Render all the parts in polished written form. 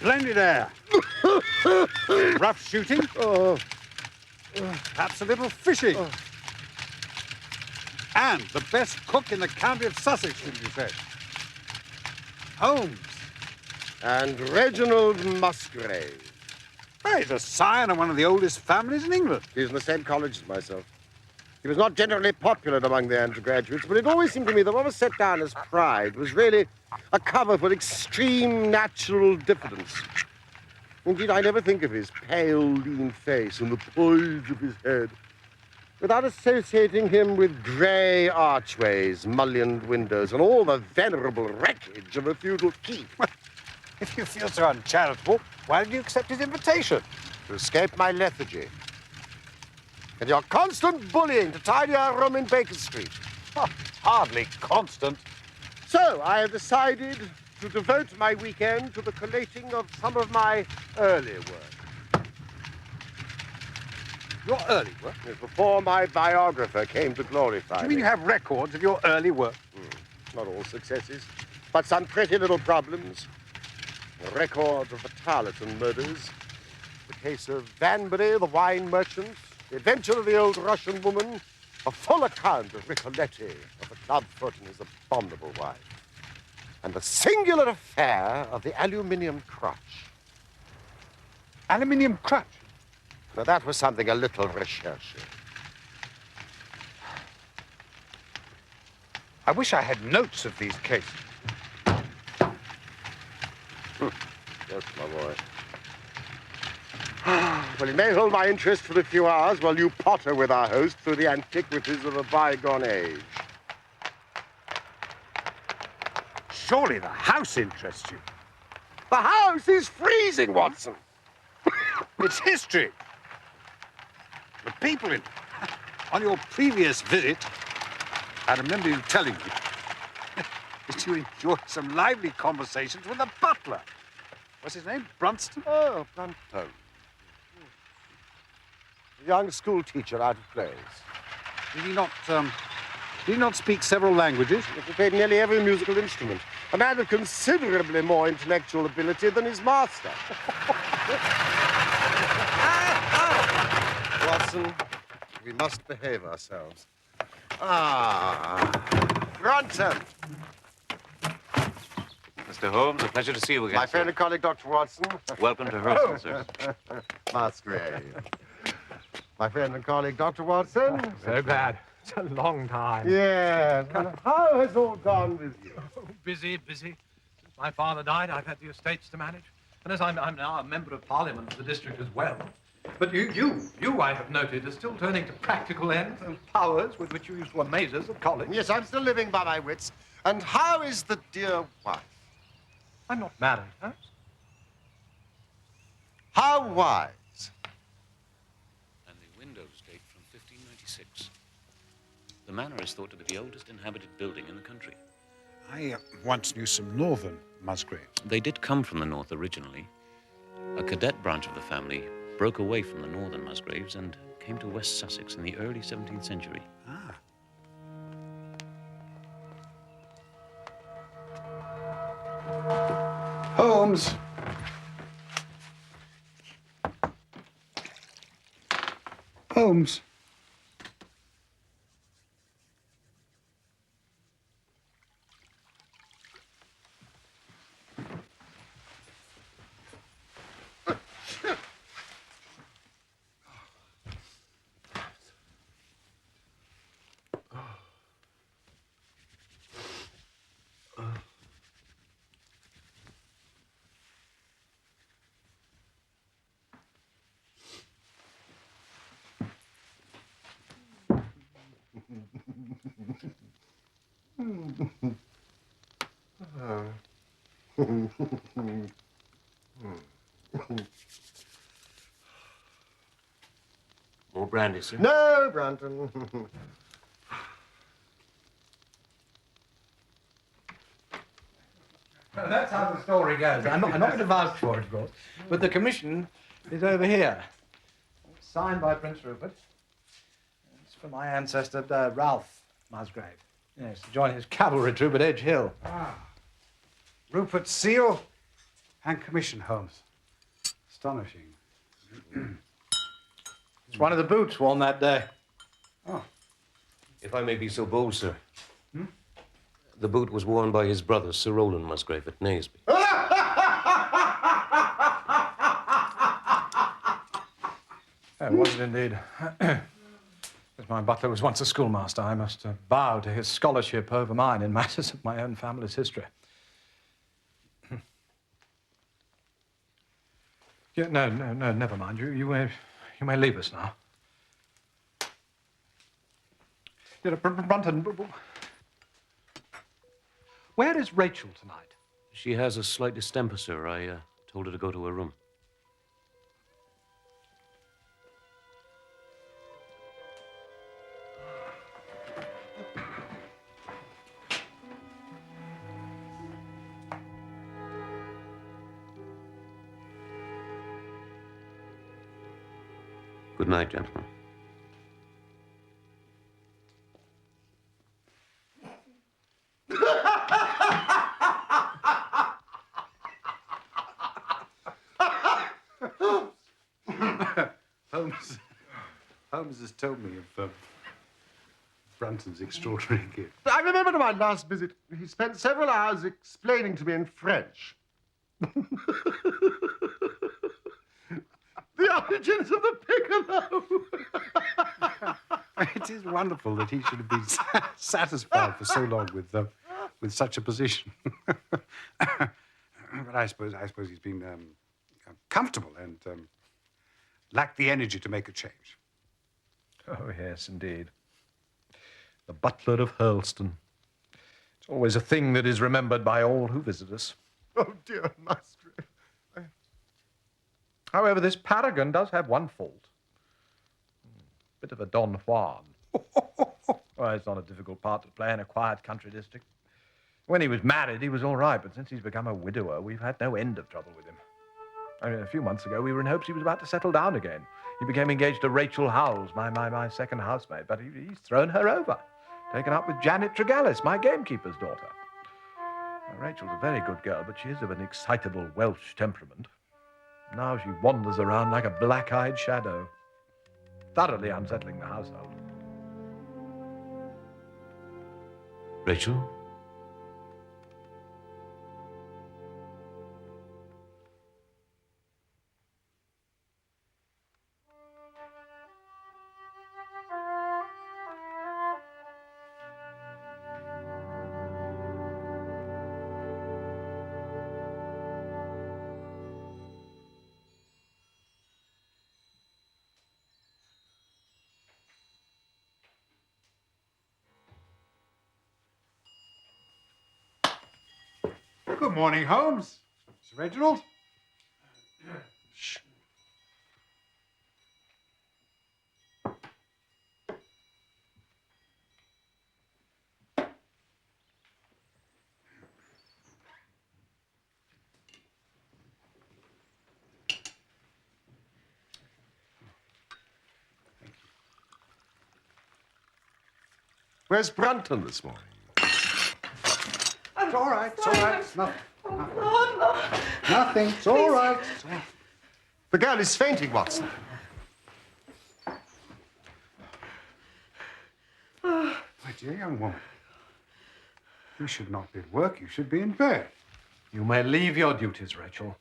Splendid air. Rough shooting. Perhaps a little fishing. And the best cook in the county of Sussex, should you say. Holmes. And Reginald Musgrave. Well, he's a scion of one of the oldest families in England. He's in the same college as myself. He was not generally popular among the undergraduates, but it always seemed to me that what was set down as pride was really a cover for extreme natural diffidence. Indeed, I never think of his pale, lean face and the poise of his head without associating him with grey archways, mullioned windows, and all the venerable wreckage of a feudal keep. If you feel so uncharitable, why did you accept his invitation? To escape my lethargy. And your constant bullying to tidy our room in Baker Street. Oh, hardly constant. So I have decided to devote my weekend to the collating of some of my early work. Your early work? Yes, before my biographer came to glorify Do you mean me. you have records of your early work? Not all successes, but some pretty little problems. A record of the Tarleton murders, the case of Vanbury, the wine merchant, the adventure of the old Russian woman, a full account of Ricoletti, of the clubfoot and his abominable wife, and the singular affair of the aluminium crutch. Aluminium crutch? Now, that was something a little recherche. I wish I had notes of these cases. Yes, my boy. Well, it may hold my interest for a few hours while you potter with our host through the antiquities of a bygone age. Surely the house interests you. The house is freezing, Watson. It's history. The people in it. On your previous visit, I remember you telling me that you enjoyed some lively conversations with the butler. What's his name? Brunston? Oh, Brunton. A young school teacher out of place. Did he not speak several languages? He played nearly every musical instrument. A man of considerably more intellectual ability than his master. Watson, we must behave ourselves. Brunton! Mr. Holmes, a pleasure to see you again. My friend and colleague, Dr. Watson. Welcome to rehearsal, sir. Musgrave. My friend and colleague, Dr. Watson. So glad. It's a long time. Yes. And how has all gone with you? Oh, busy. Since my father died, I've had the estates to manage. And as I'm now a member of Parliament for the district as well. But you, I have noted, are still turning to practical ends, those powers with which you used to amaze us at college. Yes, I'm still living by my wits. And how is the dear wife? I'm not married, Holmes. How wise. And the windows date from 1596. The The manor is thought to be the oldest inhabited building in the country. I once knew some northern Musgraves. They did come from the north originally. A cadet branch of the family broke away from the northern Musgraves and came to West Sussex in the early 17th century. Ah. Holmes! Holmes! More brandy, sir? No, Brunton. Well, that's how the story goes. I'm not going to vouch for it, of course, but the commission is over here. It's signed by Prince Rupert. It's for my ancestor, Ralph Musgrave. Yes, to join his cavalry troop at Edge Hill. Ah. Rupert's seal and commission, Holmes. Astonishing. It's one of the boots worn that day. Oh. If I may be so bold, sir. The boot was worn by his brother, Sir Roland Musgrave, at Naseby. Oh, was it indeed? As my butler was once a schoolmaster, I must bow to his scholarship over mine in matters of my own family's history. Yeah, no, never mind. You may leave us now. Brunton, where is Rachel tonight? She has a slight distemper, sir. I told her to go to her room. Good night, gentlemen. Holmes has told me of Brunton's extraordinary gift. I remember my last visit, he spent several hours explaining to me in French the origins of the piccolo. It is wonderful that he should have been satisfied for so long with such a position. But I suppose he's been comfortable and lacked the energy to make a change. Oh, yes, indeed. The butler of Hurlston. It's always a thing that is remembered by all who visit us. Oh, dear Musgrave. However, this paragon does have one fault. Bit of a Don Juan. Well, it's not a difficult part to play in a quiet country district. When he was married, he was all right, but since he's become a widower, we've had no end of trouble with him. I mean, a few months ago, we were in hopes he was about to settle down again. He became engaged to Rachel Howells, my second housemaid, but he's thrown her over. Taken up with Janet Tregallis, my gamekeeper's daughter. Now, Rachel's a very good girl, but she is of an excitable Welsh temperament. Now she wanders around like a black-eyed shadow, thoroughly unsettling the household. Rachel? Good morning, Holmes. Sir Reginald. Shh. Where's Brunton this morning? It's all right. It's all right. It's nothing. Oh, no. Nothing. It's all right. It's all right. The girl is fainting, Watson. My dear young woman, you should not be at work. You should be in bed. You may leave your duties, Rachel.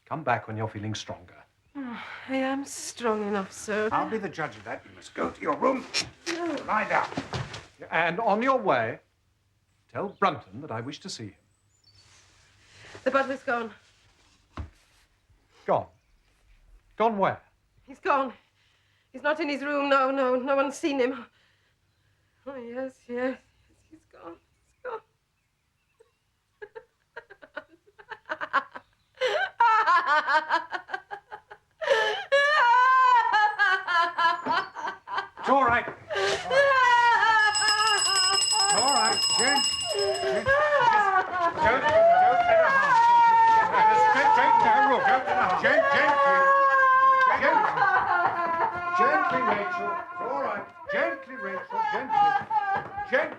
Come back when you're feeling stronger. I am strong enough, sir. I'll be the judge of that. You must go to your room. Lie down. And on your way, tell Brunton that I wish to see him. The butler's gone. Gone. Gone where? He's gone. He's not in his room. No, no. No one's seen him. Oh, yes, yes. He's gone. He's gone. It's all right. It's all right. Jen. Jen. Don't let her harm. Straight to her room. Don't let her harm. Gently. Gently, Rachel. It's all right. Gently, Rachel. Gently. Gently.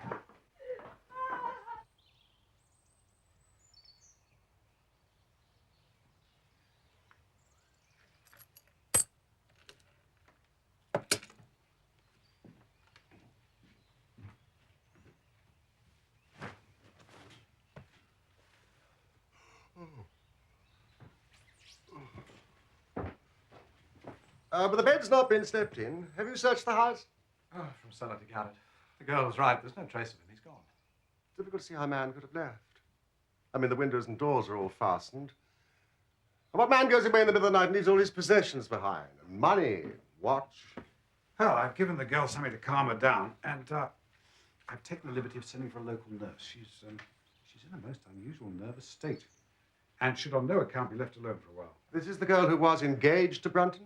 But the bed's not been slept in. Have you searched the house? Oh, from cellar to garret. The girl was right. There's no trace of him. He's gone. Difficult to see how a man could have left. I mean, the windows and doors are all fastened. And what man goes away in the middle of the night and leaves all his possessions behind? Money, watch. Well, I've given the girl something to calm her down, and I've taken the liberty of sending for a local nurse. She's in a most unusual nervous state, and should on no account be left alone for a while. This is the girl who was engaged to Brunton?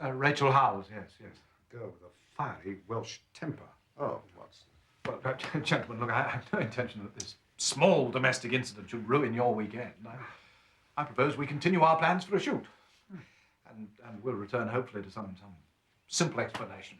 Rachel Howes, yes, yes. A girl with a fiery Welsh temper. Oh, Watson. Well, gentlemen, look, I have no intention that this small domestic incident should ruin your weekend. I propose we continue our plans for a shoot. And we'll return, hopefully, to some simple explanation.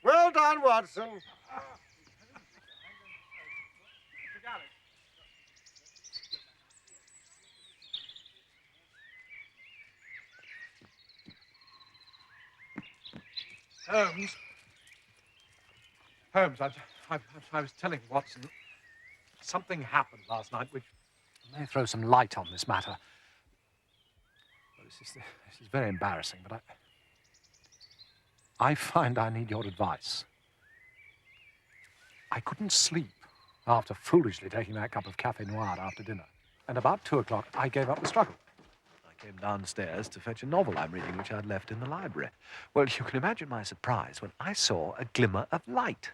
Well done, Watson. Holmes. Holmes, I was telling Watson something happened last night which may throw some light on this matter. Well, this is very embarrassing, but I find I need your advice. I couldn't sleep after foolishly taking that cup of café noir after dinner. And about 2 o'clock, I gave up the struggle. I came downstairs to fetch a novel I'm reading, which I'd left in the library. Well, you can imagine my surprise when I saw a glimmer of light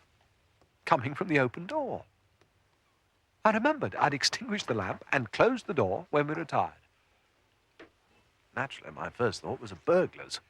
coming from the open door. I remembered I'd extinguished the lamp and closed the door when we retired. Naturally, my first thought was of burglars.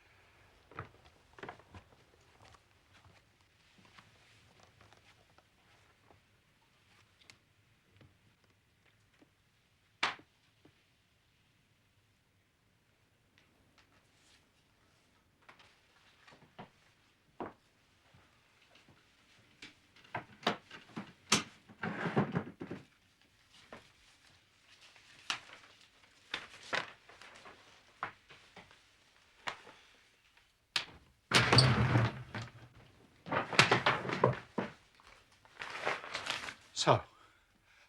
So,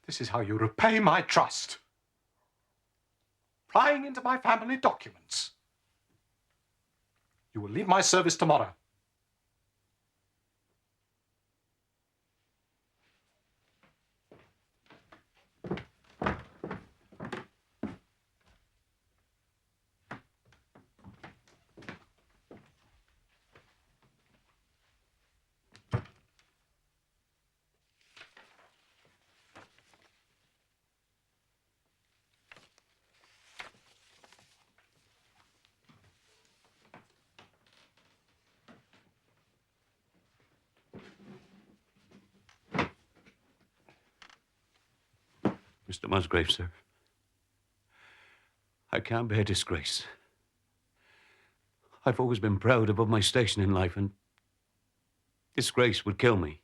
this is how you repay my trust. Prying into my family documents. You will leave my service tomorrow. Mr. Musgrave, sir, I can't bear disgrace. I've always been proud above my station in life, and disgrace would kill me.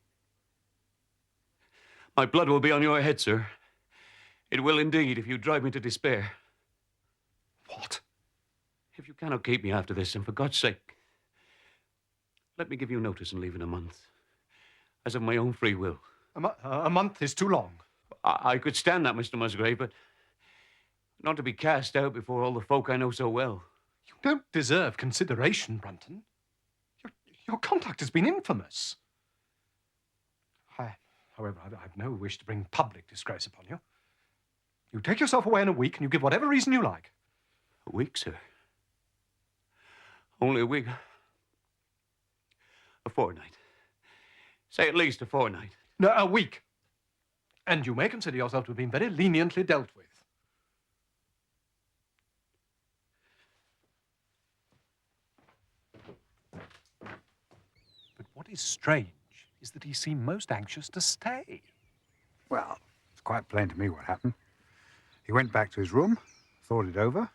My blood will be on your head, sir. It will indeed if you drive me to despair. What? If you cannot keep me after this, then for God's sake, let me give you notice and leave in a month, as of my own free will. A month is too long. I could stand that, Mr. Musgrave, but not to be cast out before all the folk I know so well. You don't deserve consideration, Brunton. Your conduct has been infamous. However, I've no wish to bring public disgrace upon you. You take yourself away in a week and you give whatever reason you like. A week, sir? Only a week? A fortnight. Say at least a fortnight. No, a week. And you may consider yourself to have been very leniently dealt with. But what is strange is that he seemed most anxious to stay. Well, it's quite plain to me what happened. He went back to his room, thought it over,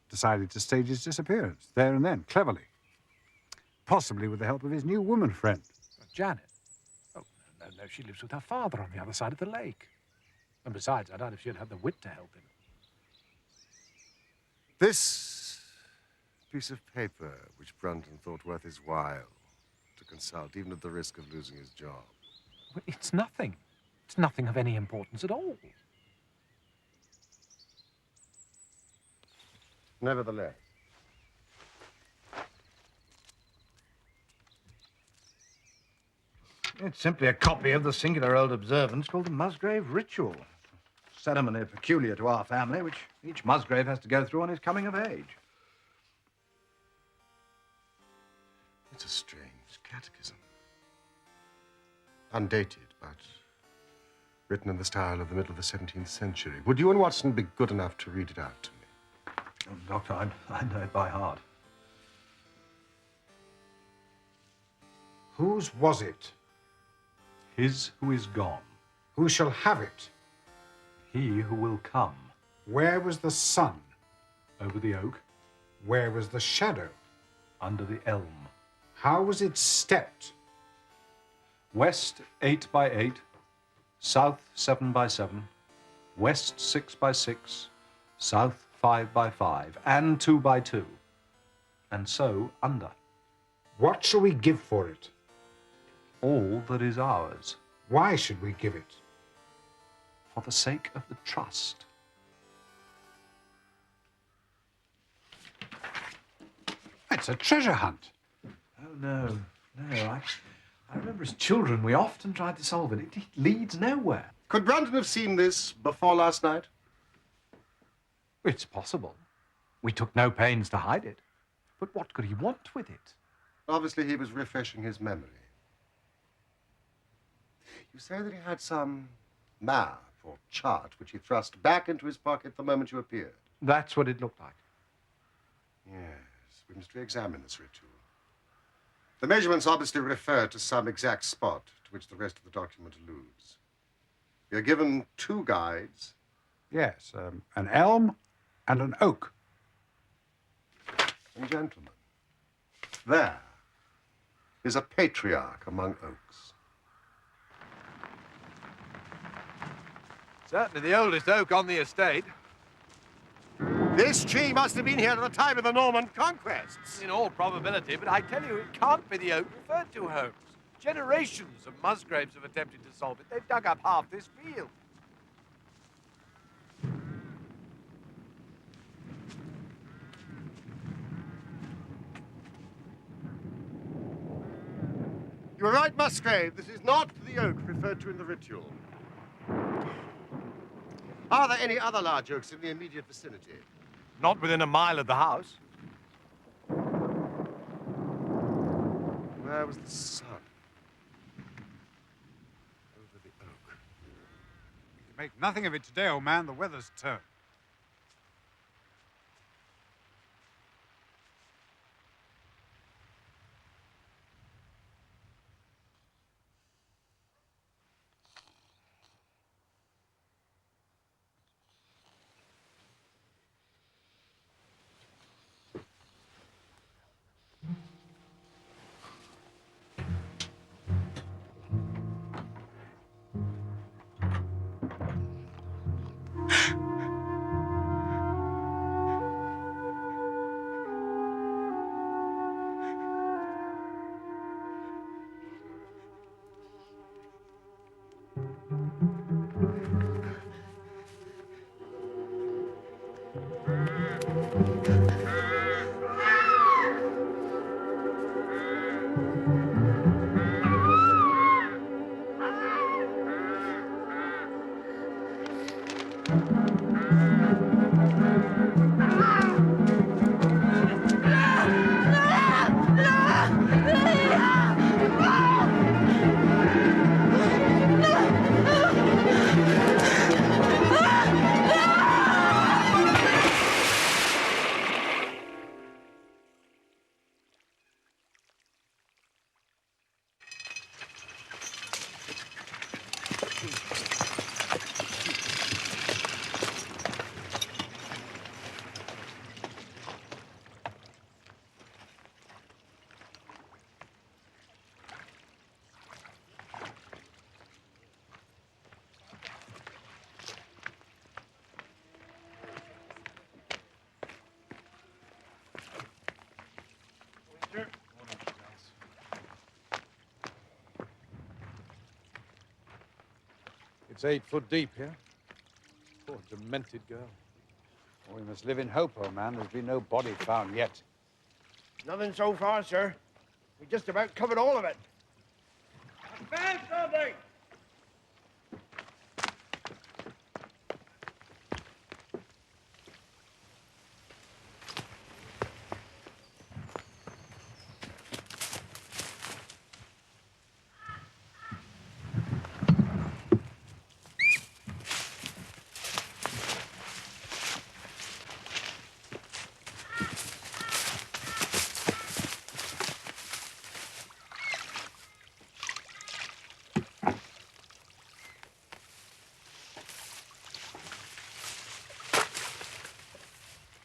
decided to stage his disappearance there and then, cleverly. Possibly with the help of his new woman friend. Janet? Oh, no, she lives with her father on the other side of the lake. And besides, I doubt if she'd have the wit to help him. This piece of paper, which Brunton thought worth his while to consult, even at the risk of losing his job. Well, it's nothing. It's nothing of any importance at all. Nevertheless. It's simply a copy of the singular old observance called the Musgrave Ritual. A ceremony peculiar to our family, which each Musgrave has to go through on his coming of age. It's a strange catechism. Undated, but written in the style of the middle of the 17th century. Would you and Watson be good enough to read it out to me? Oh, Doctor, I know it by heart. Whose was it? His who is gone, Who shall have it? he who will come, Where was the sun? over the oak, Where was the shadow? under the elm. How was it stepped? West 8 by 8, south 7 by 7, west 6 by 6, south 5 by 5, and 2 by 2, and so under. What shall we give for it? All that is ours, Why should we give it? for the sake of the trust. It's a treasure hunt. Oh, no. I remember as children we often tried to solve it. It leads nowhere. Could Brunton have seen this before last night? It's possible. We took no pains to hide it. But what could he want with it? Obviously, he was refreshing his memory. You say that he had some map or chart which he thrust back into his pocket the moment you appeared. That's what it looked like. Yes, we must re-examine this ritual. The measurements obviously refer to some exact spot to which the rest of the document alludes. You're given two guides. Yes, an elm and an oak. And gentlemen, there is a patriarch among oaks. Certainly the oldest oak on the estate. This tree must have been here at the time of the Norman conquests. In all probability, but I tell you, it can't be the oak referred to, Holmes. Generations of Musgraves have attempted to solve it. They've dug up half this field. You are right, Musgrave. This is not the oak referred to in the ritual. Are there any other large oaks in the immediate vicinity? Not within a mile of the house. Where was the sun? Over the oak. You can make nothing of it today, old man. The weather's turned. It's 8 foot deep here. Poor demented girl. We must live in hope, old man. There's been no body found yet. Nothing so far, sir. We just about covered all of it. I found something!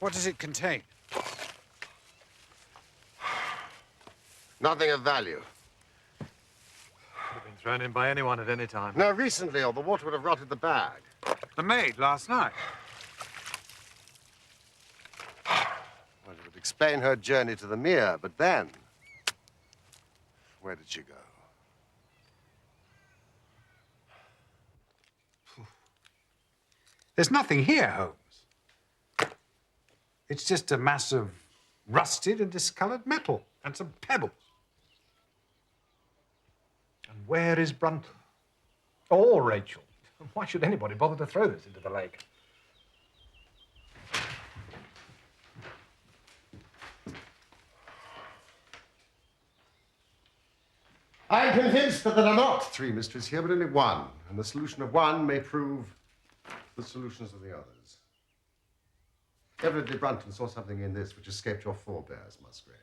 What does it contain? Nothing of value. Could have been thrown in by anyone at any time. No, recently, or the water would have rotted the bag. The maid last night. Well, it would explain her journey to the mere, but then, where did she go? There's nothing here, Holmes. It's just a mass of rusted and discolored metal and some pebbles. And where is Brunton? Or Rachel? Why should anybody bother to throw this into the lake? I'm convinced that there are not 3 mysteries here, but only one. And the solution of one may prove the solutions of the others. Evidently, Brunton saw something in this which escaped your forebears, Musgrave,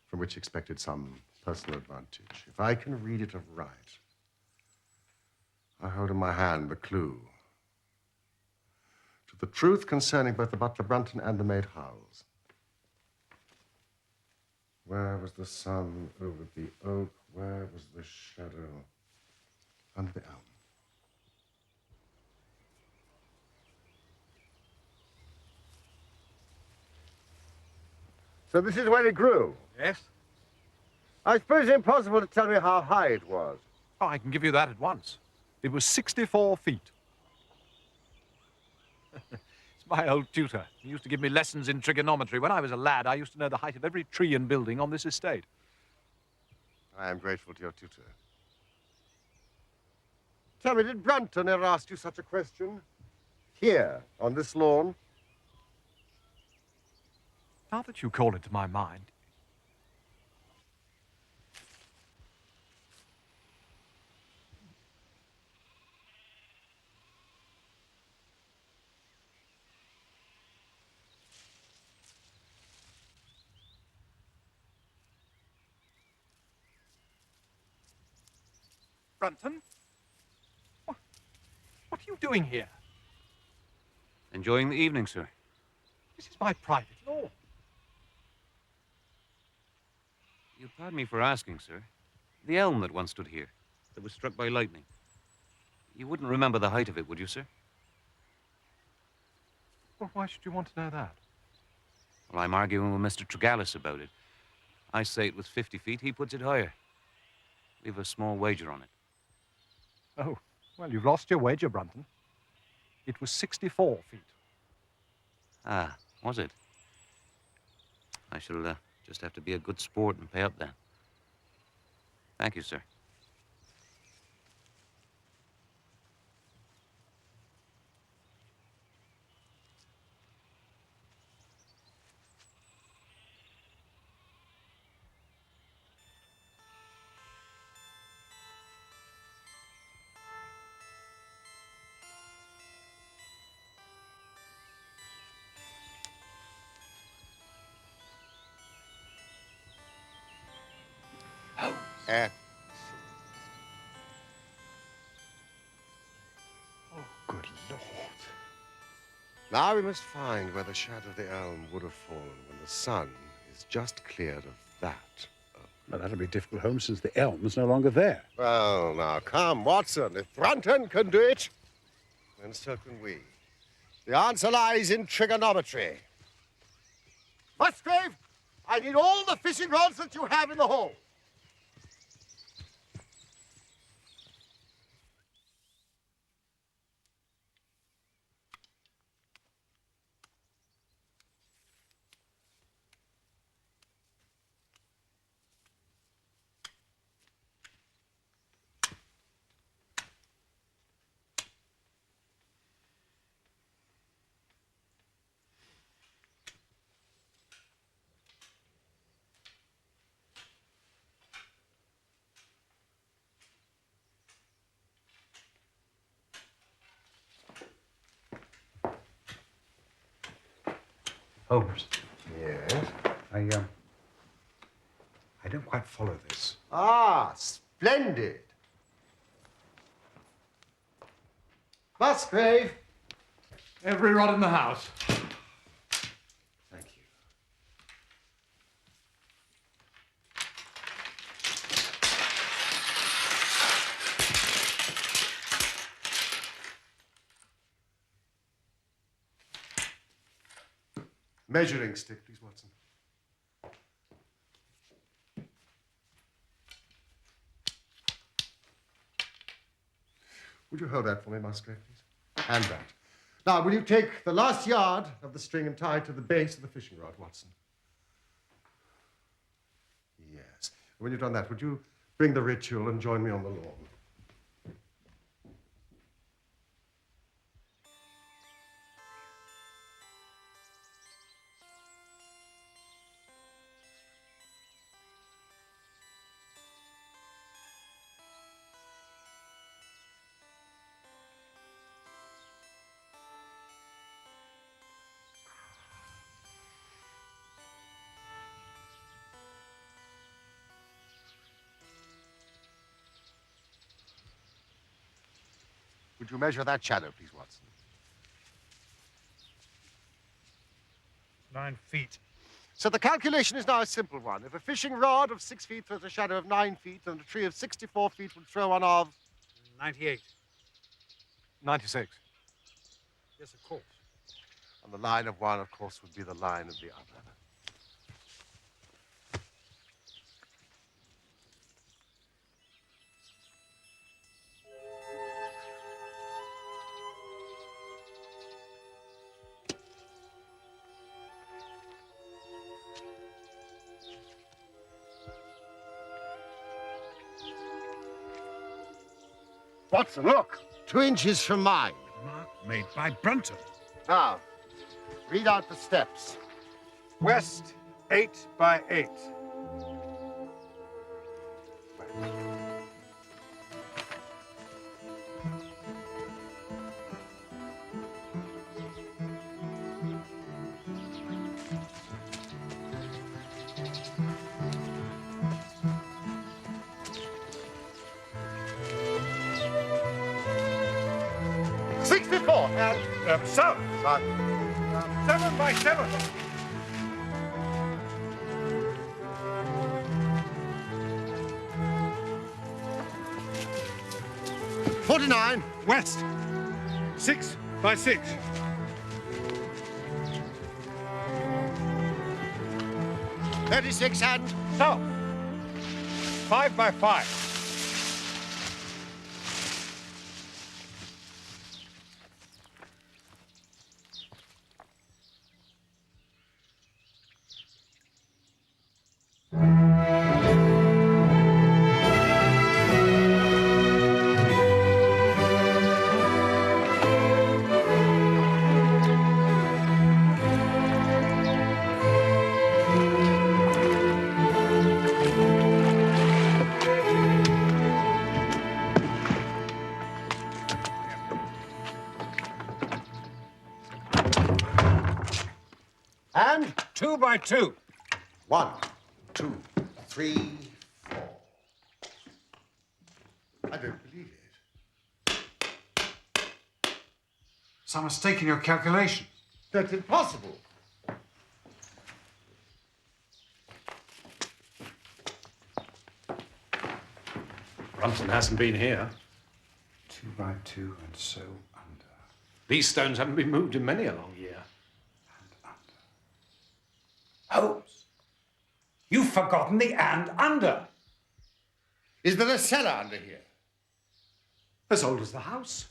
from which he expected some personal advantage. If I can read it aright, I hold in my hand the clue to the truth concerning both the butler Brunton and the maid Howells. Where was the sun over the oak? Where was the shadow under the elm? So this is where it grew? Yes? I suppose it's impossible to tell me how high it was. Oh, I can give you that at once. It was 64 feet. It's my old tutor. He used to give me lessons in trigonometry. When I was a lad, I used to know the height of every tree and building on this estate. I am grateful to your tutor. Tell me, did Brunton ever ask you such a question? Here, on this lawn? Now that you call it to my mind, Brunton? What are you doing here? Enjoying the evening, sir. This is my private lawn. You pardon me for asking, sir. The elm that once stood here, that was struck by lightning. You wouldn't remember the height of it, would you, sir? Well, why should you want to know that? Well, I'm arguing with Mr. Tregallis about it. I say it was 50 feet, he puts it higher. We've a small wager on it. Oh, well, you've lost your wager, Brunton. It was 64 feet. Ah, was it? I shall just have to be a good sport and pay up then. Thank you, sir. Excellent. Oh, good Lord. Now we must find where the shadow of the elm would have fallen when the sun is just cleared of that elm. Well, that'll be difficult, Holmes, since the elm's no longer there. Well, now, come, Watson. If Brunton can do it, then so can we. The answer lies in trigonometry. Musgrave, I need all the fishing rods that you have in the hall. Holmes, Yes? I don't quite follow this. Ah, splendid. Musgrave. Every rod in the house. Thank you. Measuring stick, please, Watson. Would you hold that for me, Musgrave, please? And that. Now, will you take the last yard of the string and tie it to the base of the fishing rod, Watson? Yes. When you've done that, would you bring the ritual and join me on the lawn? Would you measure that shadow, please, Watson? 9 feet. So the calculation is now a simple one. If a fishing rod of 6 feet throws a shadow of 9 feet, then a tree of 64 feet would throw one of... 98. 96. Yes, of course. And the line of one, of course, would be the line of the other. Watson, look! 2 inches from mine. Mark made by Brunton. Now, read out the steps. West, 8 by 8. South. 7 by 7. $49. West, 6 by 6. $36 and... South, 5 by 5. And 2 by 2. 1, 2, 3, 4. I don't believe it. Some mistake in your calculations. That's impossible. Brunton hasn't been here. 2 by 2 and so under. These stones haven't been moved in many a long year. And under. Holmes, you've forgotten the and under. Is there a cellar under here? As old as the house.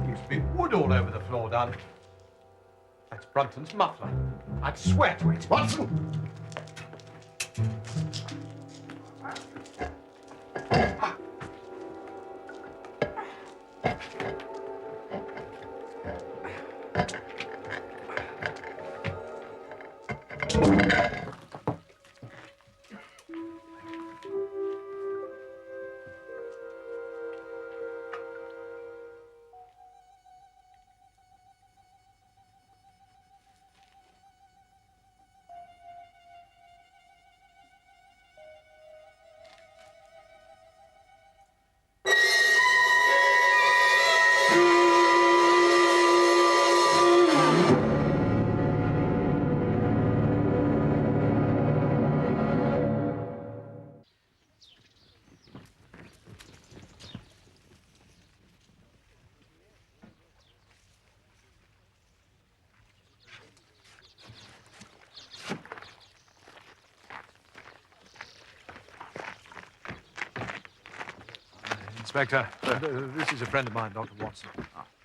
Used to be wood all over the floor, darling. That's Brunton's muffler. I'd swear to it. Watson! Inspector, this is a friend of mine, Dr. Watson.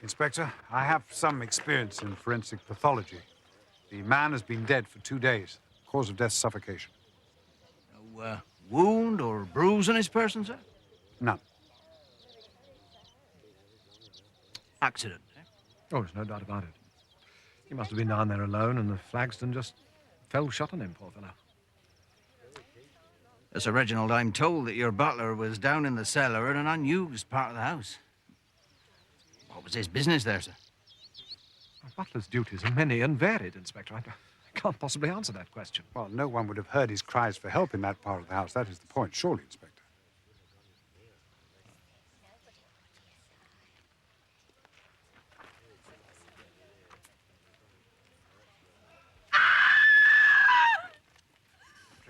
Inspector, I have some experience in forensic pathology. The man has been dead for 2 days. Cause of death, suffocation. No wound or bruise on his person, sir? None. Accident, eh? Oh, there's no doubt about it. He must have been down there alone, and the flagstone just fell shut on him, poor fellow. Sir Reginald, I'm told that your butler was down in the cellar in an unused part of the house. What was his business there, sir? A butler's duties are many and varied, Inspector. I can't possibly answer that question. Well, no one would have heard his cries for help in that part of the house. That is the point, surely, Inspector.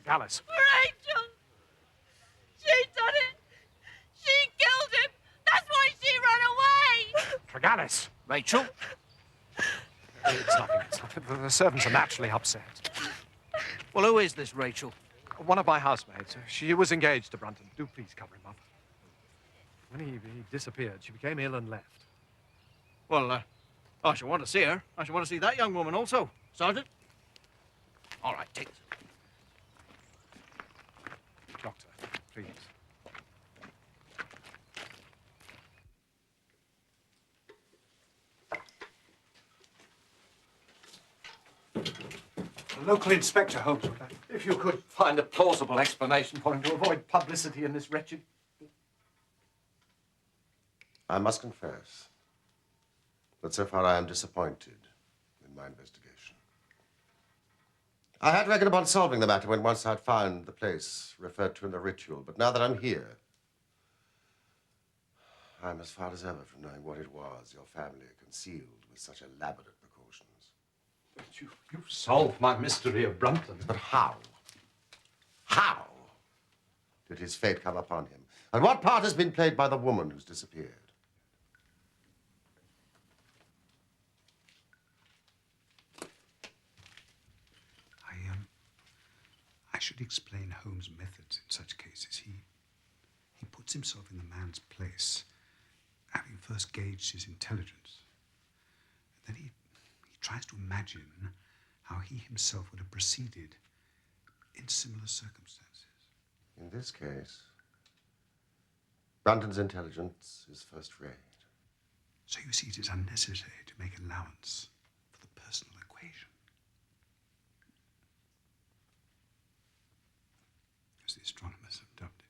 Alice. Rachel! She done it! She killed him! That's why she ran away! Tregallis! Rachel? It's nothing. The servants are naturally upset. Well, who is this Rachel? One of my housemaids. She was engaged to Brunton. Do please cover him up. When he disappeared, she became ill and left. Well, I shall want to see her. I shall want to see that young woman also. Sergeant? All right, take this. Doctor, please. The local inspector, Holmes, would like. If you could find a plausible explanation for him to avoid publicity in this wretched... I must confess that so far I am disappointed in my investigation. I had reckoned upon solving the matter when once I'd found the place referred to in the ritual, but now that I'm here, I'm as far as ever from knowing what it was your family concealed with such elaborate precautions. But you've solved my mystery of Brunton. But how? How did his fate come upon him? And what part has been played by the woman who's disappeared? I should explain Holmes' methods in such cases. He puts himself in the man's place, having first gauged his intelligence. Then he tries to imagine how he himself would have proceeded in similar circumstances. In this case, Brunton's intelligence is first rate. So you see, it is unnecessary to make allowance for the personal equation. As the astronomers have dubbed it.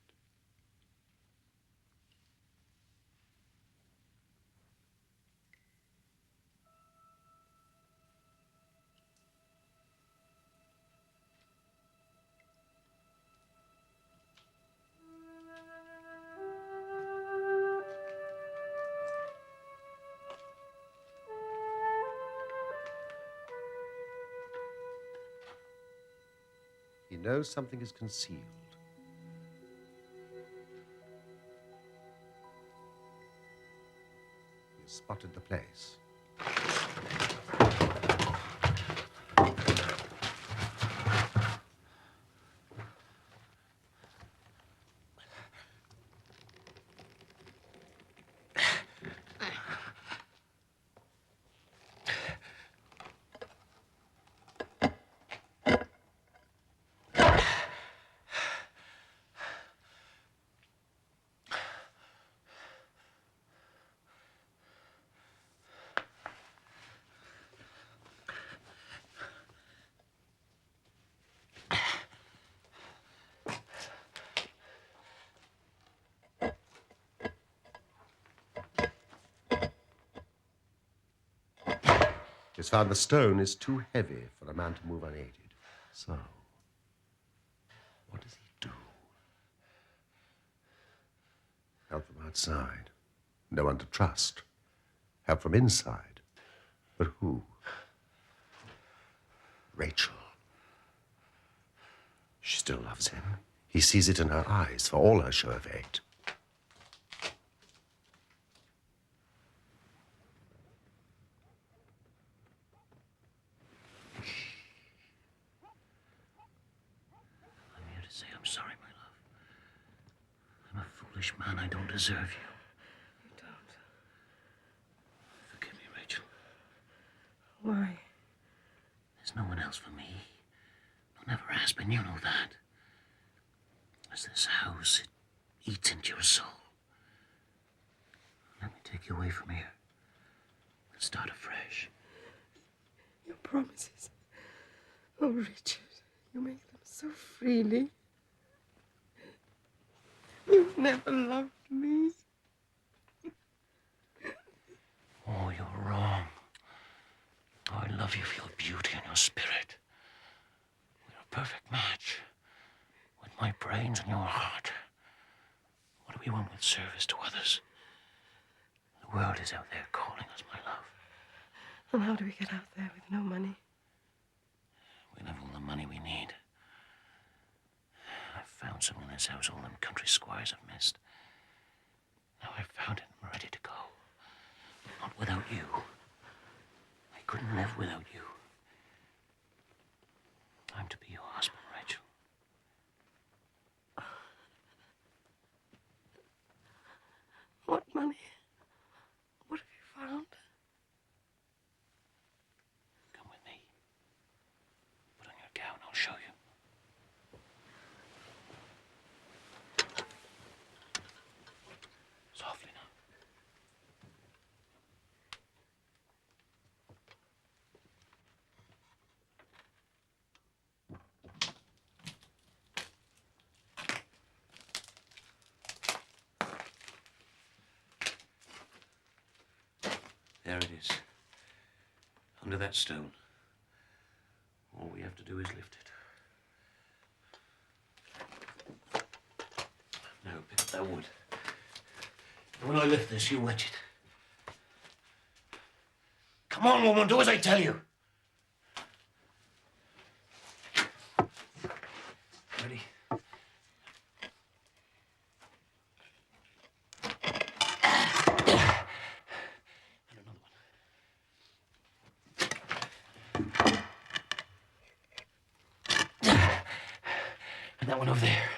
He knows something is concealed. He has spotted the place. He's found the stone is too heavy for a man to move unaided. So, what does he do? Help from outside. No one to trust. Help from inside. But who? Rachel. She still loves him. He sees it in her eyes, for all her show of hate. I'm here to say I'm sorry, my love. I'm a foolish man. I don't deserve you. no one else for me. No, never has been, you know that. As this house, it eats into your soul. Let me take you away from here. Let's start afresh. Your promises. Oh, Richard, you make them so freely. You've never loved me. Oh, you're wrong. Oh, I love you for your beauty and your spirit. We're a perfect match. With my brains and your heart. What do we want with service to others? The world is out there calling us, my love. And how do we get out there with no money? We'll have all the money we need. I've found some in this house all them country squires have missed. Now I've found it and I'm ready to go. Not without you. I couldn't live without you. I'm to be your husband, Rachel. What money? What have you found? Come with me. Put on your gown, I'll show you. Softly now. There it is. Under that stone. All we have to do is lift it. Now pick up that wood. When I lift this, you wedge it. Come on, woman, do as I tell you. Ready? And another one. And that one over there.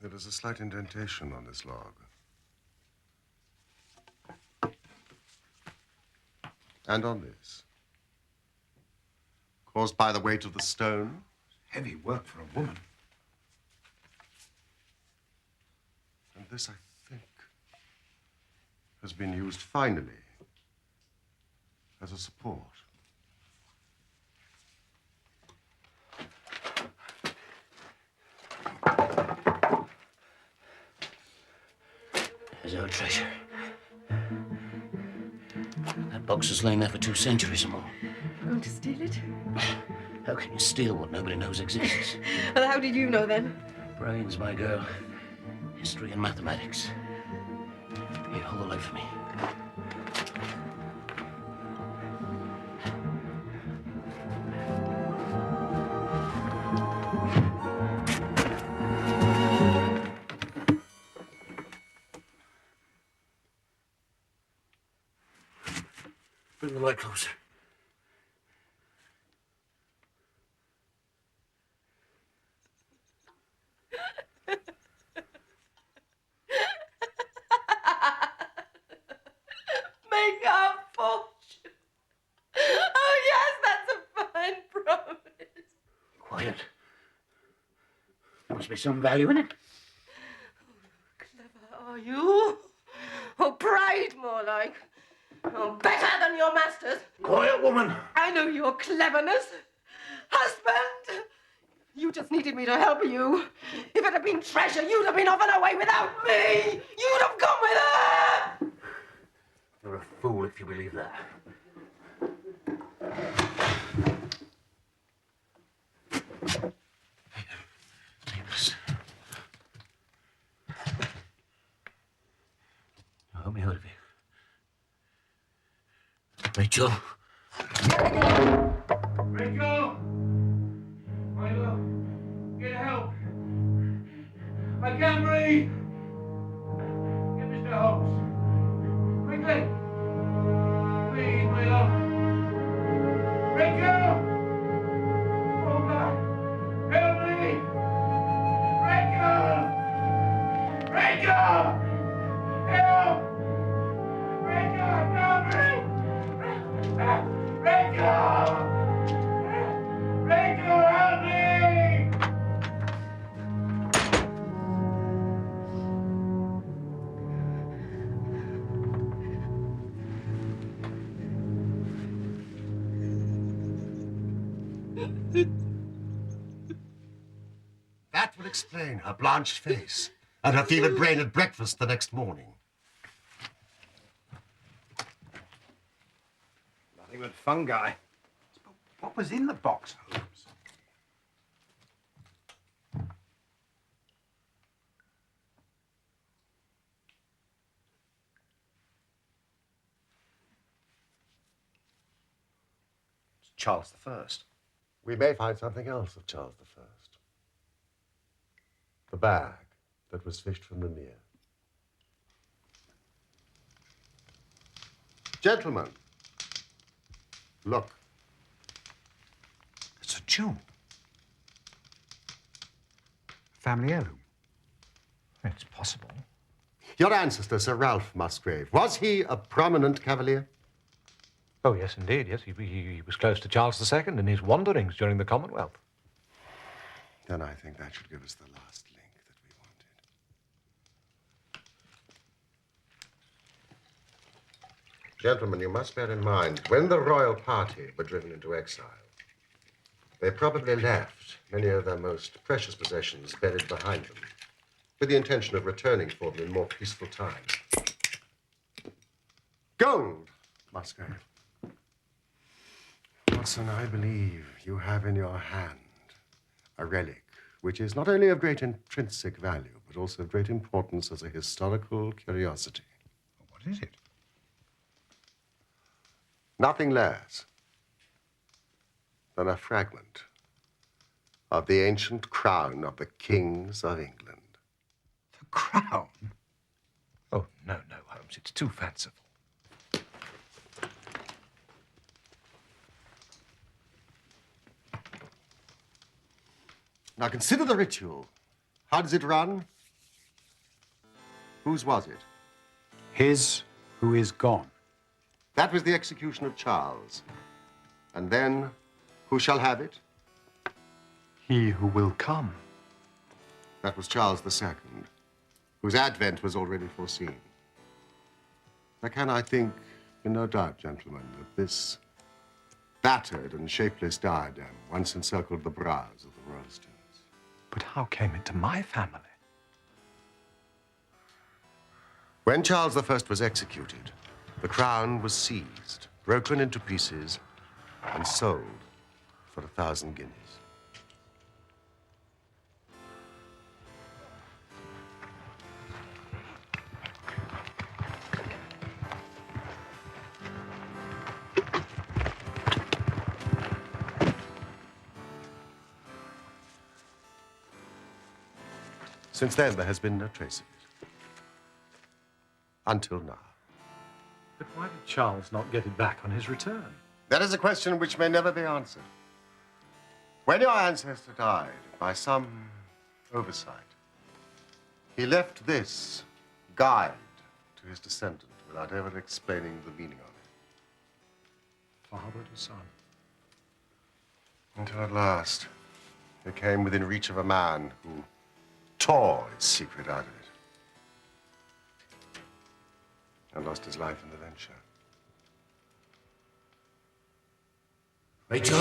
There is a slight indentation on this log. And on this. Caused by the weight of the stone. Heavy work for a woman. And this, I think, has been used finally as a support. There's our treasure. That box has lain there for 2 centuries or more. Going to steal it? How can you steal what nobody knows exists? Well, how did you know then? Brains, my girl. History and mathematics. Here, hold the light for me. Bring the light closer. Make our fortune. Oh, yes, that's a fine promise. Quiet. There must be some value in it. Clever are you? Oh, pride more like. Oh, better than your masters. Quiet, woman. I know your cleverness. Husband, you just needed me to help you. If it had been treasure, you'd have been off and away without me. You'd have gone with her. You're a fool if you believe that. Leave this. Now, help me out of here. Rachel. Rachel! My love, get help. I can't breathe. Get Mr. Holmes. Quickly. Please, my love. Rachel! Oh, God. Help me! Rachel! Rachel! Help! Rachel, help me! That would explain her blanched face and her fevered brain at breakfast the next morning. Nothing but fungi. What was in the box, Holmes? It's Charles I. We may find something else of Charles I. The bag that was fished from the mere. Gentlemen, look. It's a jewel. Family heirloom. It's possible. Your ancestor, Sir Ralph Musgrave, was he a prominent cavalier? Oh, yes, indeed, yes. He was close to Charles II in his wanderings during the Commonwealth. Then I think that should give us the last link that we wanted. Gentlemen, you must bear in mind, when the royal party were driven into exile, they probably left many of their most precious possessions buried behind them, with the intention of returning for them in more peaceful times. Gold, Musgrave. Watson, I believe you have in your hand a relic which is not only of great intrinsic value, but also of great importance as a historical curiosity. What is it? Nothing less than a fragment of the ancient crown of the kings of England. The crown? Oh, no, Holmes, it's too fanciful. Now consider the ritual. How does it run? Whose was it? His who is gone. That was the execution of Charles. And then, who shall have it? He who will come. That was Charles II, whose advent was already foreseen. There can, I think, be no doubt, gentlemen, that this battered and shapeless diadem once encircled the brows of the Royal Students. But how came it to my family? When Charles I was executed, the crown was seized, broken into pieces, and sold for 1,000 guineas. Since then, there has been no trace of it. Until now. But why did Charles not get it back on his return? That is a question which may never be answered. When your ancestor died, by some oversight, he left this guide to his descendant without ever explaining the meaning of it. Father to son. Until at last, it came within reach of a man who tore its secret out of it and lost his life in the venture. Rachel?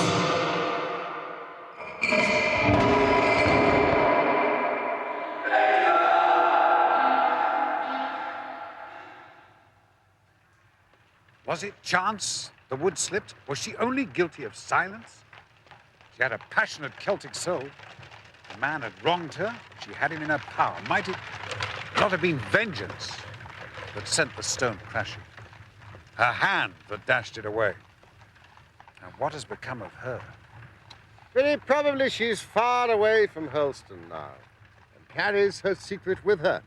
Was it chance the wood slipped? Was she only guilty of silence? She had a passionate Celtic soul. The man had wronged her. She had him in her power. Might it not have been vengeance that sent the stone crashing? Her hand that dashed it away. And what has become of her? Very probably she's far away from Holston now and carries her secret with her.